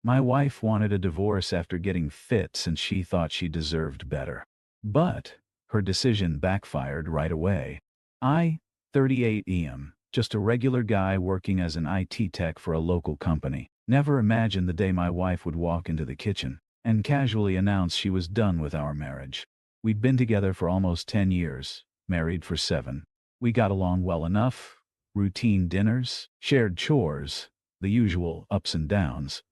My wife wanted a divorce after getting fits and she thought she deserved better. But her decision backfired right away. I, 38 EM, just a regular guy working as an IT tech for a local company, never imagined the day my wife would walk into the kitchen and casually announce she was done with our marriage. We'd been together for almost 10 years, married for 7. We got along well enough, routine dinners, shared chores, the usual ups and downs.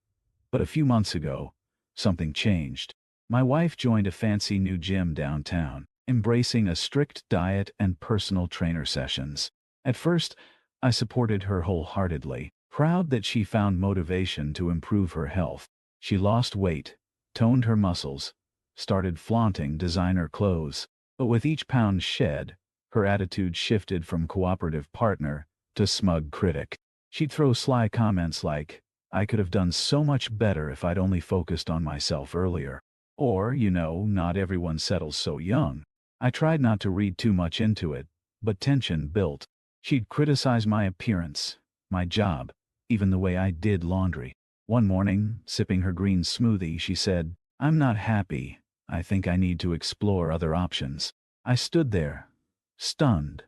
But a few months ago, something changed. My wife joined a fancy new gym downtown, embracing a strict diet and personal trainer sessions. At first, I supported her wholeheartedly, proud that she found motivation to improve her health. She lost weight, toned her muscles, started flaunting designer clothes. But with each pound shed, her attitude shifted from cooperative partner to smug critic. She'd throw sly comments like, "I could have done so much better if I'd only focused on myself earlier." Or, not everyone settles so young. I tried not to read too much into it, but tension built. She'd criticize my appearance, my job, even the way I did laundry. One morning, sipping her green smoothie, she said, "I'm not happy. I think I need to explore other options." I stood there, stunned.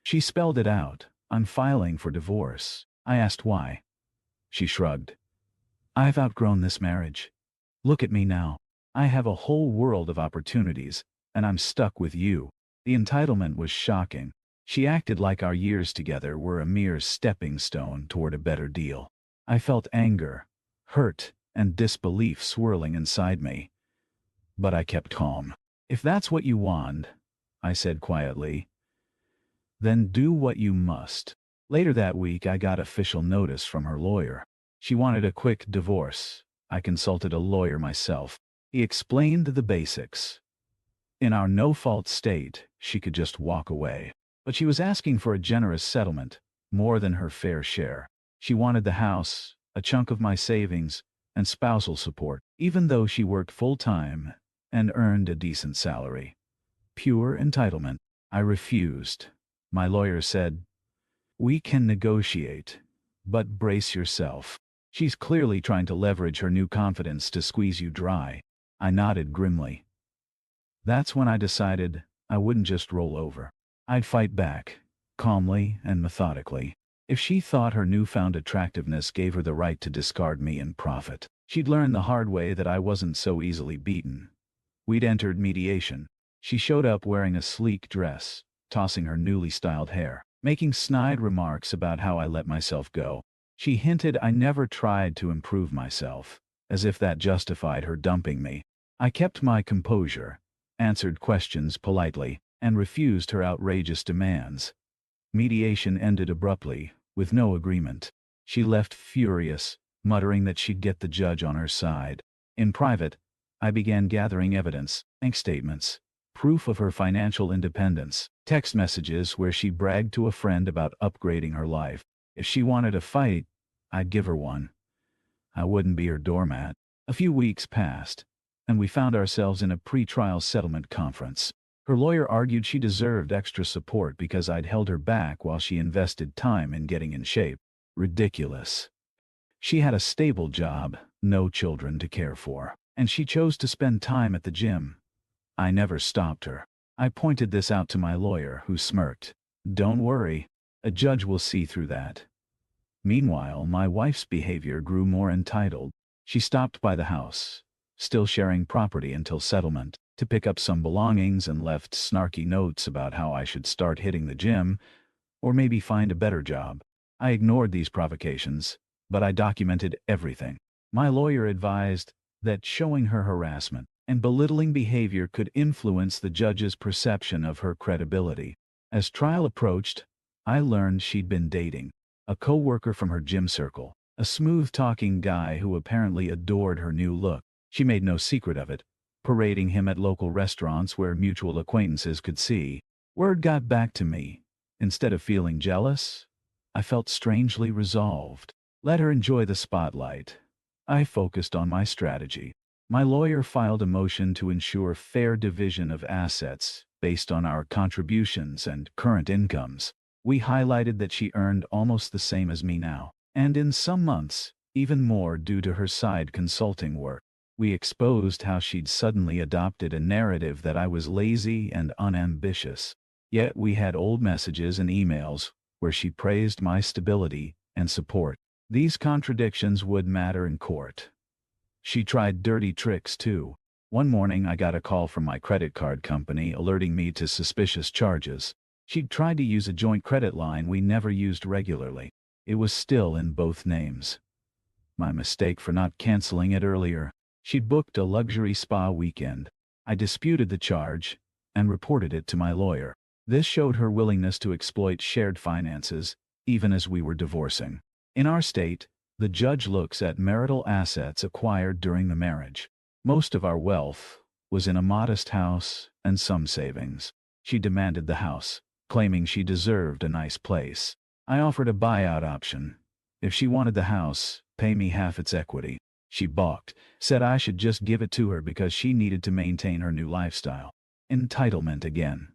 She spelled it out. "I'm filing for divorce." I asked why. She shrugged. "I've outgrown this marriage. Look at me now. I have a whole world of opportunities, and I'm stuck with you." The entitlement was shocking. She acted like our years together were a mere stepping stone toward a better deal. I felt anger, hurt, and disbelief swirling inside me. But I kept calm. "If that's what you want," I said quietly, "then do what you must." Later that week I got official notice from her lawyer. She wanted a quick divorce. I consulted a lawyer myself. He explained the basics. In our no-fault state, she could just walk away. But she was asking for a generous settlement, more than her fair share. She wanted the house, a chunk of my savings, and spousal support, even though she worked full-time and earned a decent salary. Pure entitlement. I refused. My lawyer said, "We can negotiate, but brace yourself. She's clearly trying to leverage her new confidence to squeeze you dry." I nodded grimly. That's when I decided I wouldn't just roll over. I'd fight back, calmly and methodically. If she thought her newfound attractiveness gave her the right to discard me and profit, she'd learn the hard way that I wasn't so easily beaten. We'd entered mediation. She showed up wearing a sleek dress, tossing her newly styled hair, making snide remarks about how I let myself go. She hinted I never tried to improve myself, as if that justified her dumping me. I kept my composure, answered questions politely, and refused her outrageous demands. Mediation ended abruptly, with no agreement. She left furious, muttering that she'd get the judge on her side. In private, I began gathering evidence, bank statements, proof of her financial independence, text messages where she bragged to a friend about upgrading her life. If she wanted a fight, I'd give her one. I wouldn't be her doormat. A few weeks passed, and we found ourselves in a pre-trial settlement conference. Her lawyer argued she deserved extra support because I'd held her back while she invested time in getting in shape. Ridiculous. She had a stable job, no children to care for, and she chose to spend time at the gym. I never stopped her. I pointed this out to my lawyer, who smirked. "Don't worry, a judge will see through that." Meanwhile, my wife's behavior grew more entitled. She stopped by the house, still sharing property until settlement, to pick up some belongings and left snarky notes about how I should start hitting the gym, or maybe find a better job. I ignored these provocations, but I documented everything. My lawyer advised that showing her harassment and belittling behavior could influence the judge's perception of her credibility. As trial approached, I learned she'd been dating a co-worker from her gym circle, a smooth-talking guy who apparently adored her new look. She made no secret of it, parading him at local restaurants where mutual acquaintances could see. Word got back to me. Instead of feeling jealous, I felt strangely resolved. Let her enjoy the spotlight. I focused on my strategy. My lawyer filed a motion to ensure fair division of assets based on our contributions and current incomes. We highlighted that she earned almost the same as me now, and in some months, even more due to her side consulting work. We exposed how she'd suddenly adopted a narrative that I was lazy and unambitious. Yet we had old messages and emails where she praised my stability and support. These contradictions would matter in court. She tried dirty tricks too. One morning I got a call from my credit card company alerting me to suspicious charges. She'd tried to use a joint credit line we never used regularly. It was still in both names. My mistake for not canceling it earlier. She'd booked a luxury spa weekend. I disputed the charge and reported it to my lawyer. This showed her willingness to exploit shared finances, even as we were divorcing. In our state, the judge looks at marital assets acquired during the marriage. Most of our wealth was in a modest house and some savings. She demanded the house, claiming she deserved a nice place. I offered a buyout option. If she wanted the house, pay me half its equity. She balked, said I should just give it to her because she needed to maintain her new lifestyle. Entitlement again.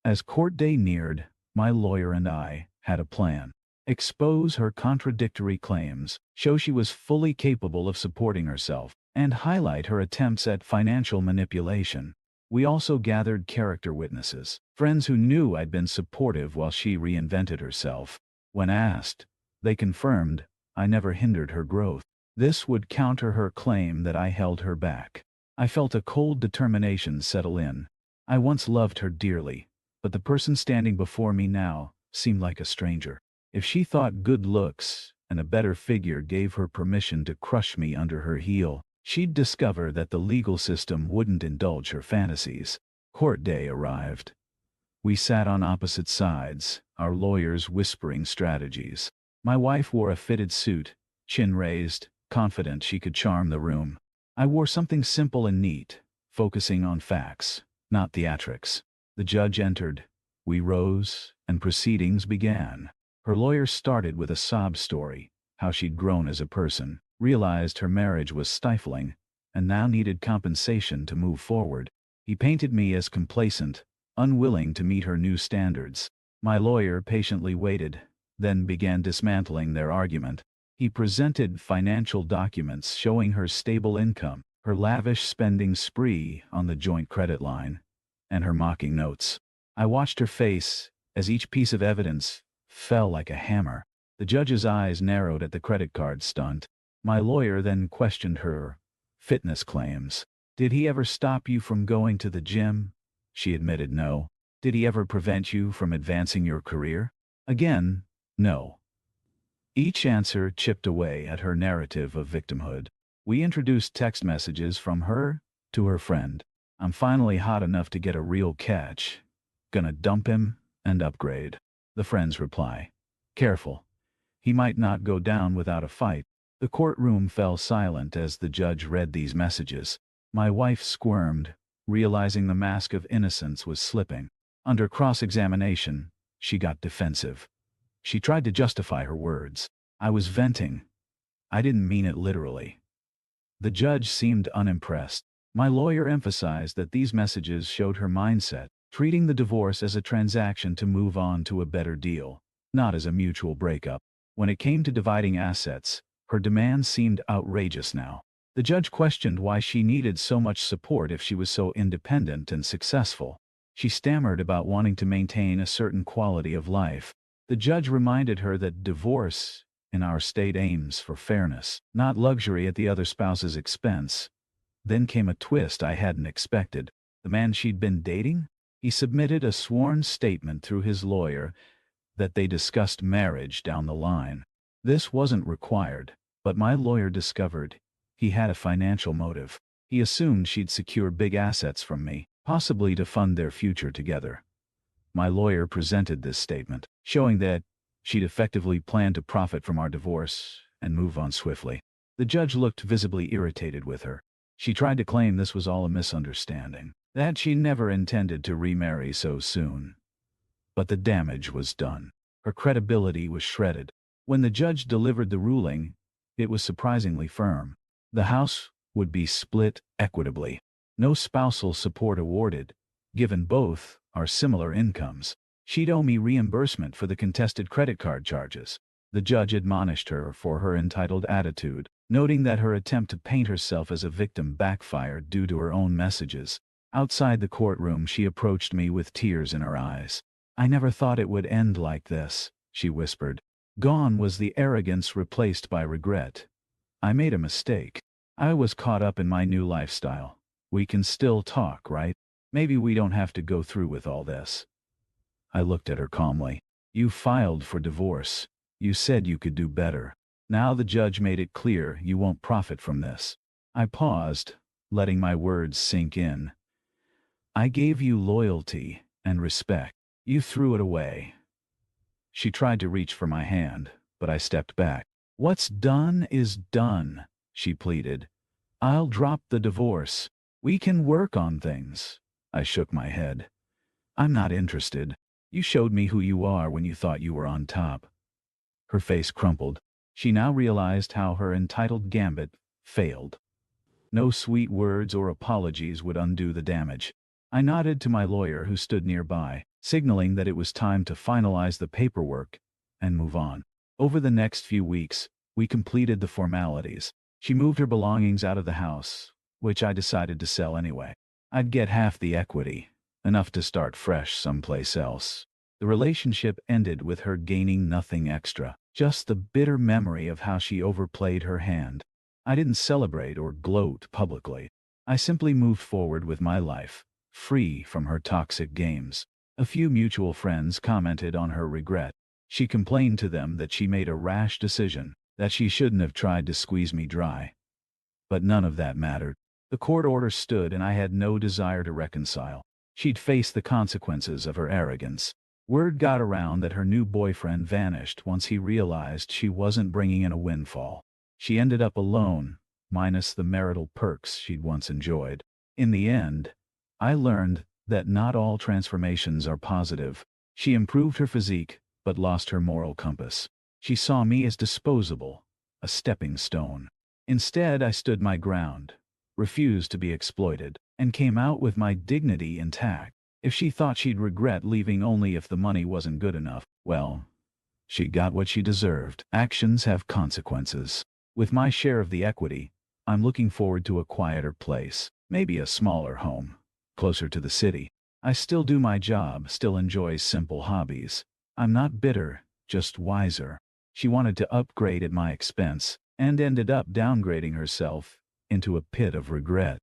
As court day neared, my lawyer and I had a plan. Expose her contradictory claims, show she was fully capable of supporting herself, and highlight her attempts at financial manipulation. We also gathered character witnesses, friends who knew I'd been supportive while she reinvented herself. When asked, they confirmed I never hindered her growth. This would counter her claim that I held her back. I felt a cold determination settle in. I once loved her dearly, but the person standing before me now seemed like a stranger. If she thought good looks and a better figure gave her permission to crush me under her heel, she'd discover that the legal system wouldn't indulge her fantasies. Court day arrived. We sat on opposite sides, our lawyers whispering strategies. My wife wore a fitted suit, chin raised, confident she could charm the room. I wore something simple and neat, focusing on facts, not theatrics. The judge entered. We rose, and proceedings began. Her lawyer started with a sob story, how she'd grown as a person, realized her marriage was stifling, and now needed compensation to move forward. He painted me as complacent, unwilling to meet her new standards. My lawyer patiently waited, then began dismantling their argument. He presented financial documents showing her stable income, her lavish spending spree on the joint credit line, and her mocking notes. I watched her face as each piece of evidence fell like a hammer. The judge's eyes narrowed at the credit card stunt. My lawyer then questioned her fitness claims. Did he ever stop you from going to the gym? She admitted no. Did he ever prevent you from advancing your career? Again, no. Each answer chipped away at her narrative of victimhood. We introduced text messages from her to her friend. I'm finally hot enough to get a real catch. Gonna dump him and upgrade. The friend's reply. Careful. He might not go down without a fight. The courtroom fell silent as the judge read these messages. My wife squirmed, realizing the mask of innocence was slipping. Under cross-examination, she got defensive. She tried to justify her words. I was venting. I didn't mean it literally. The judge seemed unimpressed. My lawyer emphasized that these messages showed her mindset, treating the divorce as a transaction to move on to a better deal, not as a mutual breakup. When it came to dividing assets, her demands seemed outrageous now. The judge questioned why she needed so much support if she was so independent and successful. She stammered about wanting to maintain a certain quality of life. The judge reminded her that divorce in our state aims for fairness, not luxury at the other spouse's expense. Then came a twist I hadn't expected. The man she'd been dating? He submitted a sworn statement through his lawyer that they discussed marriage down the line. This wasn't required, but my lawyer discovered he had a financial motive. He assumed she'd secure big assets from me, possibly to fund their future together. My lawyer presented this statement, showing that she'd effectively planned to profit from our divorce and move on swiftly. The judge looked visibly irritated with her. She tried to claim this was all a misunderstanding, that she never intended to remarry so soon. But the damage was done. Her credibility was shredded. When the judge delivered the ruling, it was surprisingly firm. The house would be split equitably. No spousal support awarded, given both our similar incomes. She'd owe me reimbursement for the contested credit card charges. The judge admonished her for her entitled attitude, noting that her attempt to paint herself as a victim backfired due to her own messages. Outside the courtroom, she approached me with tears in her eyes. "I never thought it would end like this," she whispered. Gone was the arrogance, replaced by regret. "I made a mistake. I was caught up in my new lifestyle. We can still talk, right? Maybe we don't have to go through with all this." I looked at her calmly. "You filed for divorce. You said you could do better. Now the judge made it clear you won't profit from this." I paused, letting my words sink in. "I gave you loyalty and respect. You threw it away." She tried to reach for my hand, but I stepped back. "What's done is done," she pleaded. "I'll drop the divorce. We can work on things." I shook my head. "I'm not interested. You showed me who you are when you thought you were on top." Her face crumpled. She now realized how her entitled gambit failed. No sweet words or apologies would undo the damage. I nodded to my lawyer, who stood nearby, signaling that it was time to finalize the paperwork and move on. Over the next few weeks, we completed the formalities. She moved her belongings out of the house, which I decided to sell anyway. I'd get half the equity, enough to start fresh someplace else. The relationship ended with her gaining nothing extra, just the bitter memory of how she overplayed her hand. I didn't celebrate or gloat publicly. I simply moved forward with my life, free from her toxic games. A few mutual friends commented on her regret. She complained to them that she made a rash decision, that she shouldn't have tried to squeeze me dry. But none of that mattered. The court order stood, and I had no desire to reconcile. She'd face the consequences of her arrogance. Word got around that her new boyfriend vanished once he realized she wasn't bringing in a windfall. She ended up alone, minus the marital perks she'd once enjoyed. In the end, I learned that not all transformations are positive. She improved her physique, but lost her moral compass. She saw me as disposable, a stepping stone. Instead, I stood my ground, refused to be exploited, and came out with my dignity intact. If she thought she'd regret leaving only if the money wasn't good enough, well, she got what she deserved. Actions have consequences. With my share of the equity, I'm looking forward to a quieter place, maybe a smaller home, closer to the city. I still do my job, still enjoy simple hobbies. I'm not bitter, just wiser. She wanted to upgrade at my expense, and ended up downgrading herself into a pit of regret.